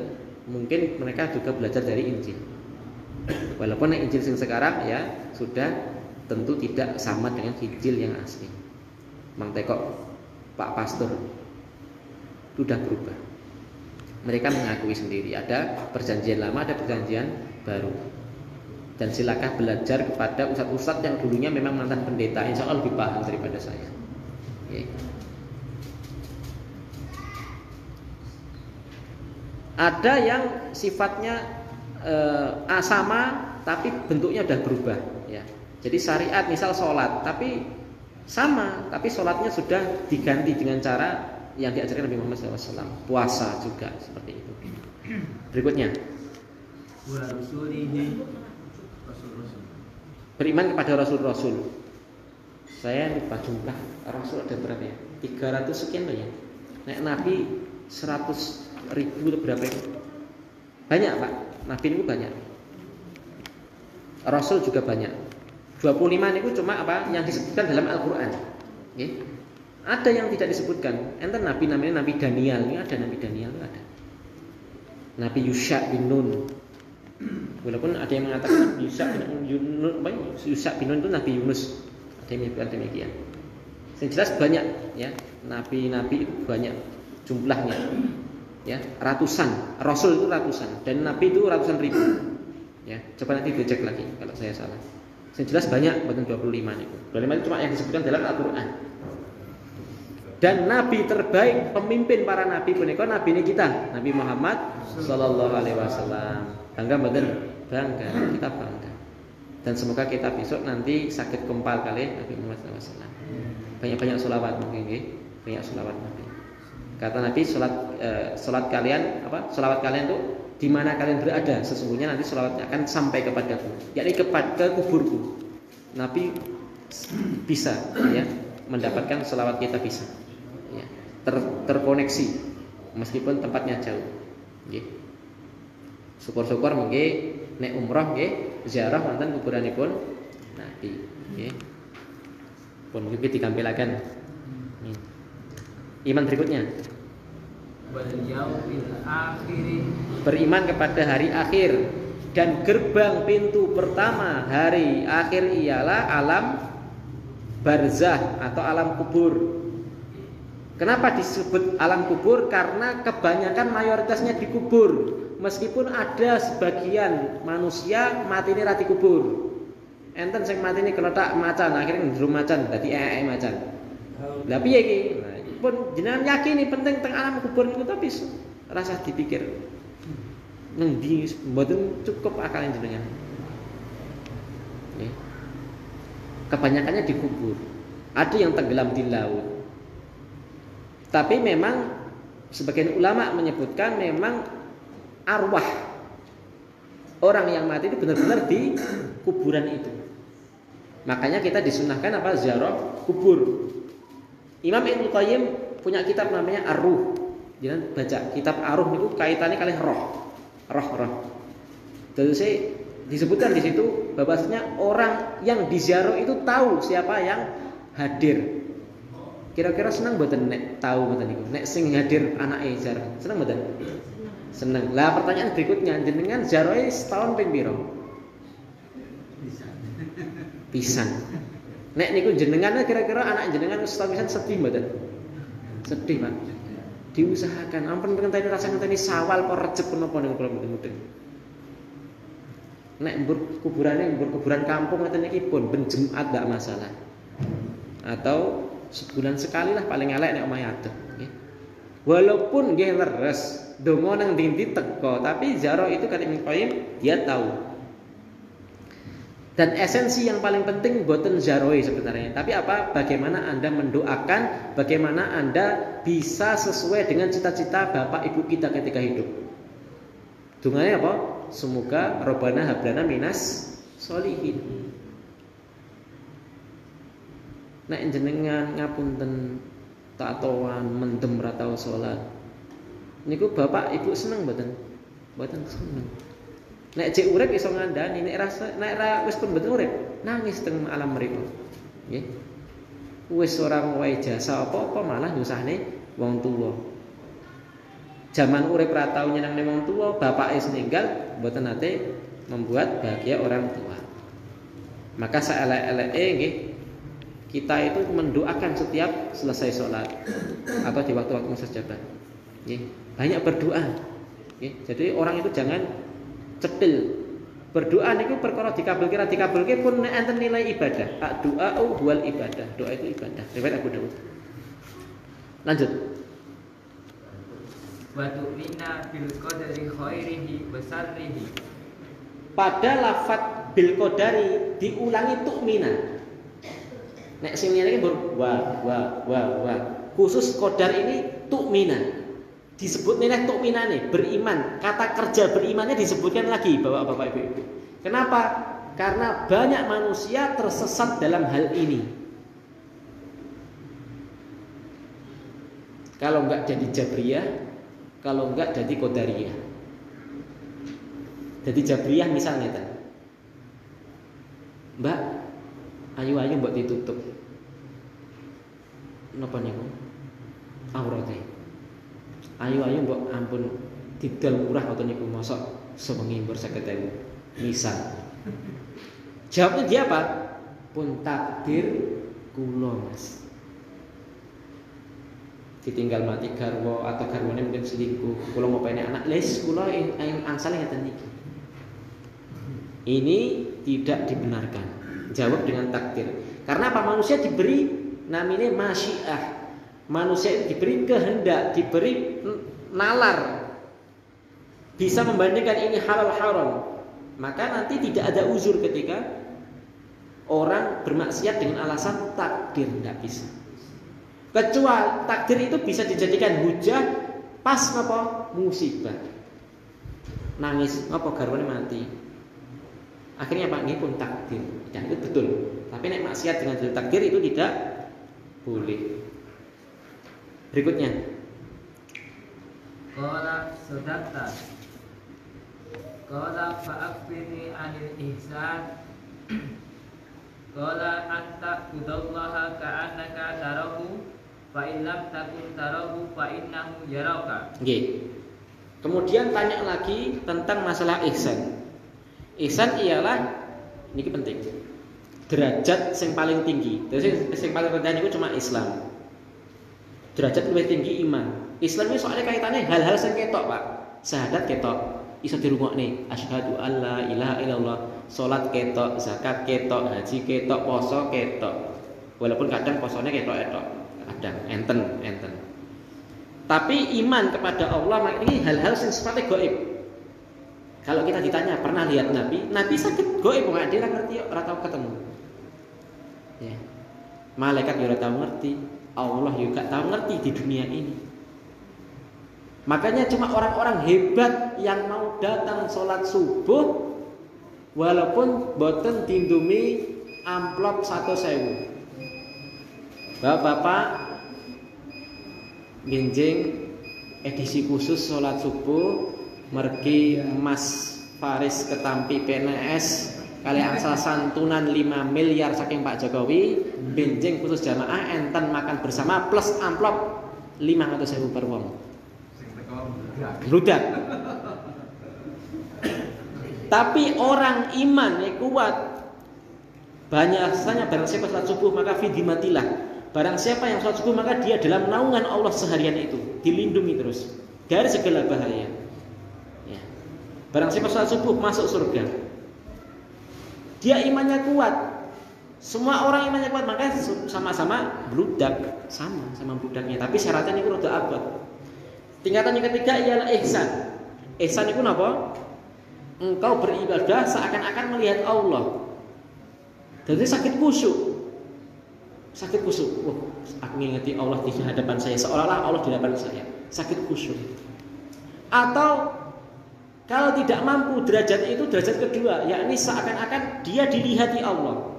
Mungkin mereka juga belajar dari Injil. Walaupun Injil yang sekarang ya sudah tentu tidak sama dengan Injil yang asli. Mang Tekok, Pak Pastor sudah berubah. Mereka mengakui sendiri ada perjanjian lama, ada perjanjian baru. Dan silakan belajar kepada ustadz-ustadz yang dulunya memang mantan pendeta, insya Allah lebih paham daripada saya. Okay. Ada yang sifatnya sama tapi bentuknya udah berubah ya. Jadi syariat misal sholat tapi sama tapi sholatnya sudah diganti dengan cara yang diajarkan Nabi Muhammad SAW. Puasa juga seperti itu. Berikutnya beriman kepada Rasul-Rasul. Saya lupa jumlah Rasul ada berapa ya? 300 sekian loh ya. Nabi 100.000 atau berapa itu? Banyak Pak. Nabi itu banyak. Rasul juga banyak. 25 itu cuma apa? Yang disebutkan dalam Al-Qur'an. Okay. Ada yang tidak disebutkan. Enten Nabi namanya Nabi Daniel. Ini ada Nabi Daniel itu ada. Nabi Yusha bin Nun. Walaupun ada yang mengatakan Yusha bin Nun itu Nabi Yunus. Ada yang menyebutkan demikian. Yang jelas banyak ya. Nabi-nabi itu banyak jumlahnya. Ya, ratusan, Rasul itu ratusan dan Nabi itu ratusan ribu. Ya, coba nanti dicek lagi kalau saya salah. Yang jelas banyak, bukan 25 itu. 25 itu cuma yang disebutkan dalam Al-Qur'an. Dan Nabi terbaik, pemimpin para Nabi punika Nabi ini kita, Nabi Muhammad Sallallahu Alaihi Wasallam. Bangga betul, bangga, kita bangga. Dan semoga kita besok nanti sakit kempal kali Nabi Muhammad SAW. Banyak-banyak sholawat mungkin, banyak sholawat Nabi. Kata Nabi, sholat kalian sholawat kalian itu di mana kalian berada, sesungguhnya nanti sholawatnya akan sampai kepadaku, yakni ke kuburku. Nabi bisa ya mendapatkan sholawat kita bisa ya, terkoneksi meskipun tempatnya jauh. Syukur-syukur mungkin nek umroh nggih ziarah wonten kuburanipun Nabi nggih. Pun mungkin dikampilaken. Iman berikutnya beriman kepada hari akhir dan gerbang pintu pertama hari akhir ialah alam barzah atau alam kubur. Kenapa disebut alam kubur? Karena kebanyakan mayoritasnya dikubur. Meskipun ada sebagian manusia mati ini rati kubur. Enten sing mati ini keletak macan, akhirnya ndrum macan, dadi macan. Lah piye iki? Pun jenengan yakini penting teng alam kubur niku tapi rasa dipikir. Nang ndi mboten cukup akal jenengan. Nggih. Kebanyakannya dikubur. Ada yang tenggelam di laut. Tapi memang sebagian ulama menyebutkan memang arwah orang yang mati itu benar-benar di kuburan itu. Makanya kita disunahkan apa? Ziarah kubur. Imam Ibnu Qayyim punya kitab namanya Ar-Ruh. Jangan baca kitab Ar-Ruh itu kaitannya kali roh. Jadi saya disebutkan di situ bahwasanya orang yang diziarah itu tahu siapa yang hadir. Kira-kira senang mboten nek tahu mboten niku. Nek sing hadir anake ziarah, senang mboten? Senang. Lah pertanyaan berikutnya, jenengan ziarah setahun ping pira? Pisan. Nek niku jenengan kira-kira anak jenengan setahun pisan sedih mboten? Sedih, Pak. Diusahakan ampun ngenteni rasa ngenteni Sawal apa Rejeb menapa niku kula mboten. Nek mbur kuburan kampung ngeten iki pun ben Jumat ndak masalah. Atau sebulan sekali lah paling elek nek omahe adem nggih. Walaupun nggih leres, donga nang ndi teko, tapi ziarah itu kata Ibnu Qayyim dia tahu. Dan esensi yang paling penting boten jaroi sebenarnya. Tapi apa? Bagaimana Anda mendoakan, bagaimana Anda bisa sesuai dengan cita-cita bapak ibu kita ketika hidup. Dunganya apa? Semoga Robbana hablana minas sholihin. Nek jenengan ngapunten tatoan mendem ra tau salat. Niku bapak ibu seneng mboten? Mboten seneng. Nek jek urip iso ngandani, nek ra wis pun mboten urip, nangis teng alam mriku. Nggih. Wis ora wae jasa apa-apa malah nyusahne wong tuwa. Zaman urip ra tau nyenengne wong tuwa, bapake meninggal mboten nate membuat bahagia orang tua. Maka saelek-eleke nggih kita itu mendoakan setiap selesai sholat atau di waktu-waktu mustajabah. Nggih, banyak berdoa. Nggih, jadi orang itu jangan cetil. Berdoa niku perkara dikabulke pun nek enten nilai ibadah. Doa huwal ibadah. Doa itu ibadah. Riwayat Abu Dawud. Lanjut. Wa tu'mina bil qadari khairihi wa syarrihi. Pada lafadz bil qadari diulangi tu'mina. Nek sing ngene iki wa. Khusus qadar ini tu'mina. Disebut nih tu'minane, beriman. Kata kerja berimannya disebutkan lagi Bapak-bapak Ibu-ibu. Kenapa? Karena banyak manusia tersesat dalam hal ini. Kalau enggak jadi Jabriyah, kalau enggak jadi Qadariyah. Jadi Jabriyah misalnya kan. Mbak, ayo mbok ditutup. Napa niku? Aurate. Ayo mbok ampun didol murah atau niku mosok sewengi mbur 50.000. Misal. Jawabnya dia apa? Pun takdir kula, Mas. Ditinggal mati garwa atau garwane mungkin selingkuh. Kula mau pengen anak les kula ing angsal ngeten iki. Ini tidak dibenarkan. Jawab dengan takdir. Karena apa? Manusia diberi namanya masyiah. Manusia diberi kehendak, diberi nalar, bisa membandingkan ini halal haram. Maka nanti tidak ada uzur ketika orang bermaksiat dengan alasan takdir, tidak bisa. Kecuali takdir itu bisa dijadikan hujah pas apa musibah. Nangis apa garwane mati. Akhirnya Pak, ini pun takdir. Dan itu betul. Tapi nek maksiat dengan dalil takdir itu tidak boleh. Berikutnya. Qala sadaqta. Qala fa'akhbirni 'anil ihsan. Qala anta udallaha ka'annaka tarahu fa in lam takun tarahu fa innahu yaraka. Nggih. Kemudian tanya lagi tentang masalah ihsan. Ihsan ialah ini penting. Derajat yang paling tinggi. Terus yang paling rendah itu cuma Islam. Derajat lebih tinggi iman. Islam ini soalnya kaitannya hal-hal yang ketok, Pak. Syahadat ketok, iso dirungokne. Asyhadu alla ilaha illallah. Salat ketok, zakat ketok, haji ketok, poso ketok. Walaupun kadang posone ketok-ketok. Kadang enten. Tapi iman kepada Allah ini hal-hal yang sifatnya gaib. Kalau kita ditanya pernah lihat Nabi sakit gaib enggak dia ngerti, ora tahu ketemu. Ya. Malaikat juga tahu ngerti, Allah juga tahu ngerti di dunia ini. Makanya cuma orang-orang hebat yang mau datang sholat subuh walaupun boten dindumi amplop 1.000. Bapak-bapak ginjing edisi khusus sholat subuh mergi Mas Faris ketampi PNS kali angsal santunan 5 miliar saking Pak Jokowi, benjing khusus jamaah enten makan bersama plus amplop 500.000 per wong. Bludak. Tapi orang iman yang kuat bahasanya barang siapa salat subuh maka fi dimatilah. Barang siapa yang salat subuh maka dia dalam naungan Allah seharian itu, dilindungi terus dari segala bahaya. Ya. Barang siapa salat subuh masuk surga. Dia imannya kuat. Semua orang imannya kuat, maka sama-sama bludak, sama bludaknya. Tapi syaratnya ini rada abot. Tingkatan yang ketiga ialah ihsan. Ihsan itu apa? Engkau beribadah seakan-akan melihat Allah. Jadi sakit khusyuk. Sakit khusyuk. Wah, aku ngingeti Allah di hadapan saya, seolah-olah Allah di hadapan saya. Sakit khusyuk. Atau kalau tidak mampu, derajat itu derajat kedua, yakni seakan-akan dia dilihati Allah.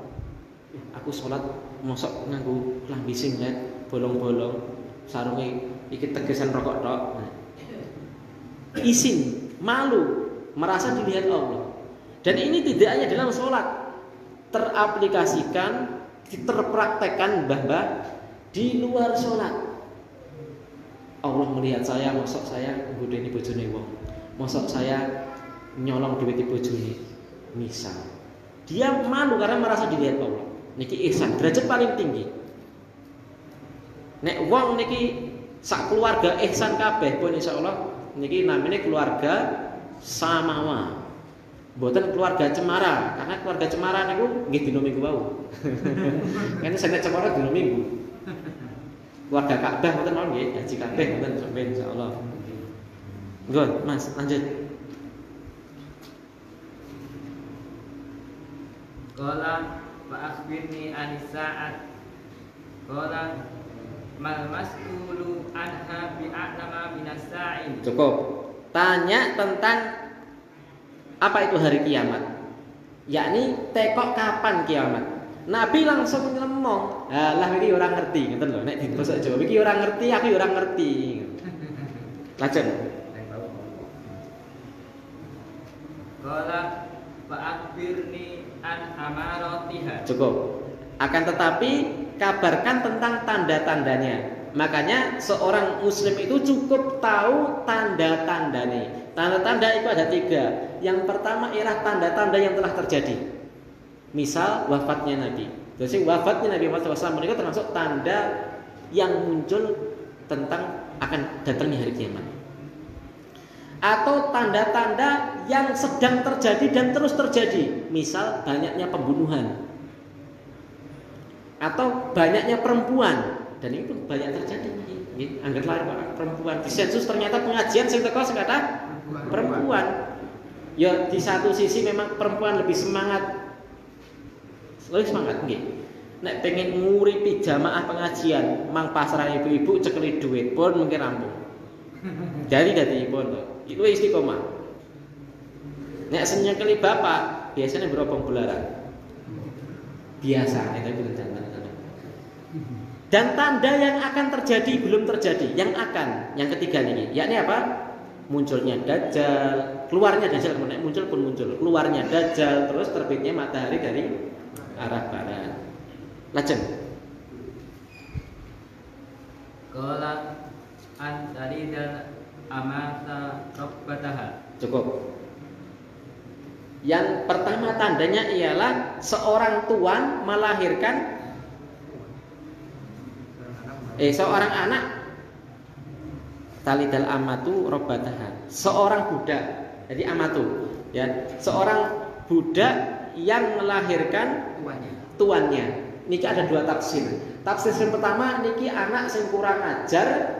Aku sholat mosok nganggo klambi singlet, bolong-bolong, sarunge iki tegesan rokok tok. Isin, malu, merasa dilihat Allah. Dan ini tidak hanya dalam sholat, teraplikasikan, terpraktekkan bahwa di luar sholat. Allah melihat saya, mosok saya nggodeni bojone wong. Mosok saya nyolong duit bojone. Misal. Dia malu karena merasa dilihat Allah. Niki ihsan, derajat paling tinggi. Nek wong niki sak keluarga ihsan kabeh pun insyaallah niki namanya keluarga samawa. Mboten keluarga cemara, karena keluarga cemara niku nggih dina Minggu wau. Kan sing cemara dina Minggu. Keluarga Ka'bah mboten mawon nggih, haji kabeh mboten sampeyan insyaallah. Nggih, Mas, lanjut. Qala fa akhbirni an sa'at. Qala mal mas'ulu anha bi'alama minas sa'il. Cukup. Tanya tentang apa itu hari kiamat. Yakni tekok kapan kiamat. Nabi langsung ngomong, "Lah iki ora ngerti," ngoten lho. Nek di basa Jawa iki ora ngerti, aku ora ngerti. Lanjut. Qala fa akhbirni an amaratiha. Cukup. Akan tetapi kabarkan tentang tanda-tandanya. Makanya seorang muslim itu cukup tahu tanda-tandanya. Tanda-tanda itu ada 3. Yang pertama ialah tanda-tanda yang telah terjadi. Misal wafatnya Nabi. Jadi wafatnya Nabi Muhammad SAW itu termasuk tanda yang muncul tentang akan datangnya hari kiamat. Atau tanda-tanda yang sedang terjadi dan terus terjadi. Misal banyaknya pembunuhan. Atau banyaknya perempuan. Dan itu banyak terjadi. Angger lahir perempuan. Di sensus ternyata pengajian sing teko sing kata perempuan. Ya di satu sisi memang perempuan lebih semangat. Lebih semangat nggih. Nek pengen nguripi jamaah pengajian, mang pasrah ibu-ibu cekeli duit pun mungkin rampung. Jadi pun itu istiqomah. Nek senyekeli bapak, biasanya berobong bularan. Biasa, itu bukan tanda-tanda. Dan tanda yang akan terjadi belum terjadi, yang akan, yang ketiga nih, yakni apa? Munculnya Dajjal, keluarnya Dajjal, muncul pun muncul, keluarnya Dajjal, terus terbitnya matahari dari arah barat. Lajeng. Qala an dalidal amata rabbataha. Cukup. Yang pertama tandanya ialah seorang tuan melahirkan seorang anak. Talidal amatu rabbataha. Seorang budak. Jadi amatu, ya. Seorang budak yang melahirkan tuannya. Niki ada 2 tafsir. Tafsir yang pertama niki anak sing kurang ajar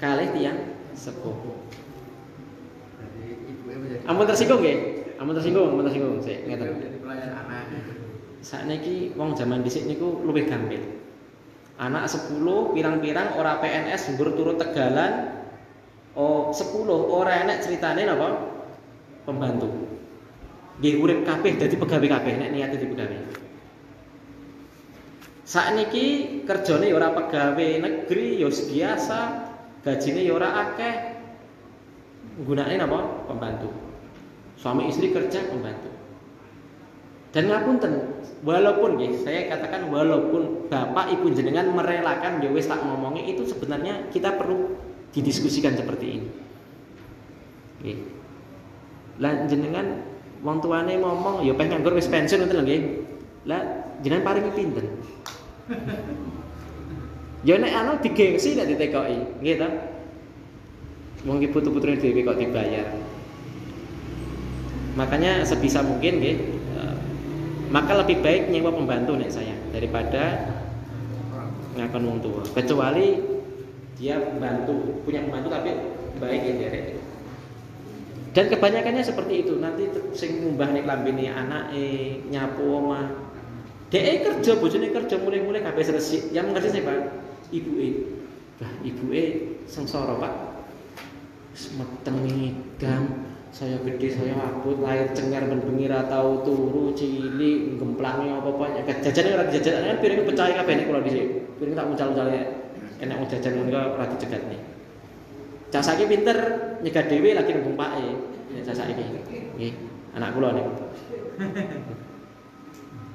kalih tiyang sepuh. Ampun tersinggung nggih? Ampun tersinggung sik ngeten. Sakniki wong jaman dhisik niku luwih gampil. Anak 10 pirang-pirang ora PNS mbur turu Tegalan. Oh, 10 ora enek critane napa? Pembantu. Nggih urip kabeh dadi pegawai kabeh nek niate dadi pegawai. Sakniki kerjane ya ora pegawai negeri ya biasa, gajine ya ora akeh. Gunane napa? Pembantu. Suami istri kerja pembantu. Dan ngapunten, walaupun nggih saya katakan walaupun bapak ibu jenengan merelakan ya wis tak ngomongi itu sebenarnya kita perlu didiskusikan seperti ini. Nggih. Lah jenengan wong tuane ngomong ya pengen nganggur wis pensiun ngoten lho nggih. Lah jenengan paringi pinten? Ya nek ana digengsi nek ditekoki, nggih ta? Wong iki putu-putrune dhewe kok dibayar. Makanya sebisa mungkin nggih maka lebih baik nyewa pembantu nek saya daripada ngakon wong tua. Kecuali dia bantu punya pembantu tapi baik ya derek. Dan kebanyakannya seperti itu. Nanti sing ngumbah nek lambene anake, nyapu omah. Dhek kerja, bojone kerja mulai-mulai kabeh resik. Yang ngerti siapa? Ibuke. Lah ibuke sengsara, Pak. Semeteng ngidam. Saya gede, saya abot, lahir cengar ben bengi ra tau turu, cilik, gemplange apa-apa. Jajane ora dijajan, kan piring pecah kabeh nek kula dhisik. Piring tak muncal-muncal enak wong jajan ngono ora dicegatne. Cak saiki pinter nyegat dhewe lagi nembung pake. Nek cak saiki. Nggih, anak kula niku.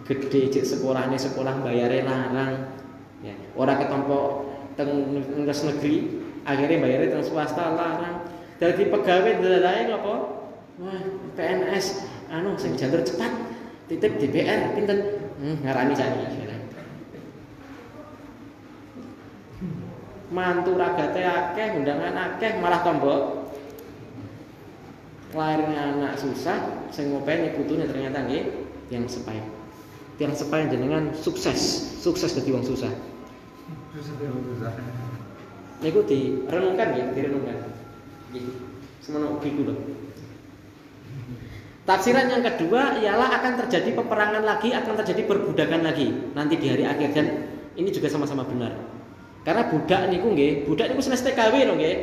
Gede cek sekolahane sekolah bayare larang. Ya, ora ketompo teng negeri, akhirnya bayare teng swasta larang. Dadi pegawai delalae apa? Wah, PNS anu sing jalur cepat titip DPR pinten ngarani sakniki. Mantu ragate akeh, undangan akeh, malah tombok lairnya anak susah, sing ngopeni putune ternyata nggih yang sepai. Yang sepai jenengan sukses dadi wong susah. Niku direnungkan nggih, direnungkan. Semono ugi kula. Tafsiran yang kedua ialah akan terjadi peperangan lagi, akan terjadi perbudakan lagi nanti di hari akhir, dan ini juga sama-sama benar. Karena budak niku nggih, budak niku senes TKW lho nggih.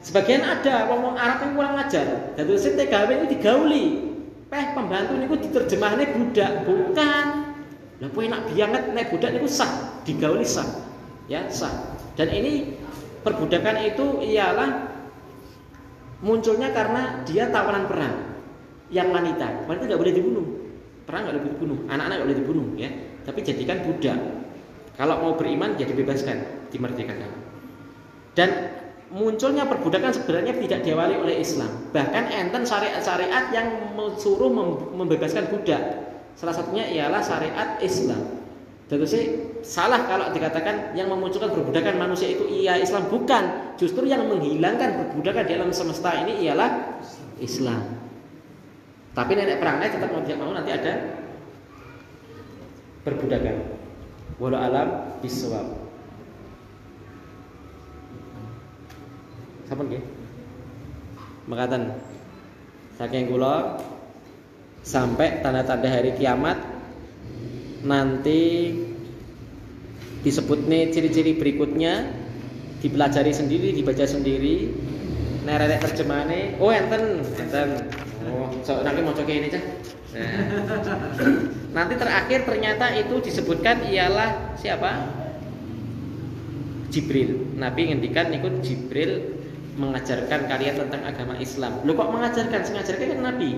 Sebagian ada wong Arab yang kurang ajar. Dadi sing TKW niku digauli. Pembantu niku diterjemahane budak, bukan. Lah kowe enak banget nek budak niku sah, digauli sah. Ya, sah. Dan ini perbudakan itu ialah munculnya karena dia tawanan perang. Yang wanita nggak boleh dibunuh, perang nggak boleh dibunuh, anak-anak nggak boleh dibunuh, ya. Tapi jadikan budak. Kalau mau beriman, jadi bebaskan, dimerdekakan. Dan munculnya perbudakan sebenarnya tidak diawali oleh Islam. Bahkan enten syariat-syariat yang suruh membebaskan budak. Salah satunya ialah syariat Islam. Terus salah kalau dikatakan yang memunculkan perbudakan manusia itu iya Islam, bukan. Justru yang menghilangkan perbudakan di alam semesta ini ialah Islam. Tapi nenek perangnya tetap mau tidak mau nanti ada perbudakan. Wallahu alam bisawab. Sampun nggih? Mekaten. Saking kula sampai tanda-tanda hari kiamat nanti disebut nih ciri-ciri berikutnya, dipelajari sendiri, dibaca sendiri. Nerek terjemahane, oh enten. Oh, so nanti mau coba ini cah. Nah. Nanti terakhir ternyata itu disebutkan ialah siapa? Jibril. Nabi ngendikan niku Jibril mengajarkan kalian tentang agama Islam. Loh kok mengajarkan? Mengajarkan kan Nabi.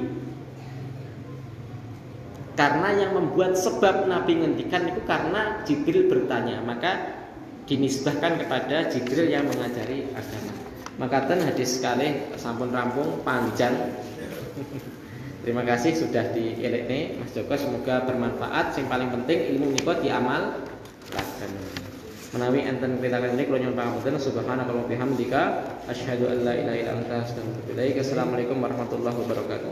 Karena yang membuat sebab Nabi ngendikan itu karena Jibril bertanya, maka dinisbahkan kepada Jibril yang mengajari agama. Maka hadis sekali sampun rampung panjang. Terima kasih sudah dielekne Mas Joko, semoga bermanfaat. Yang paling penting ilmu niku diamal lakukan. Menawi enten pitaken kula nyuwun pangapunten, subhanakallahumma wa bihamdika asyhadu an la ilaha illa anta astaghfiruka wa atubu ilaik. Assalamualaikum warahmatullahi wabarakatuh.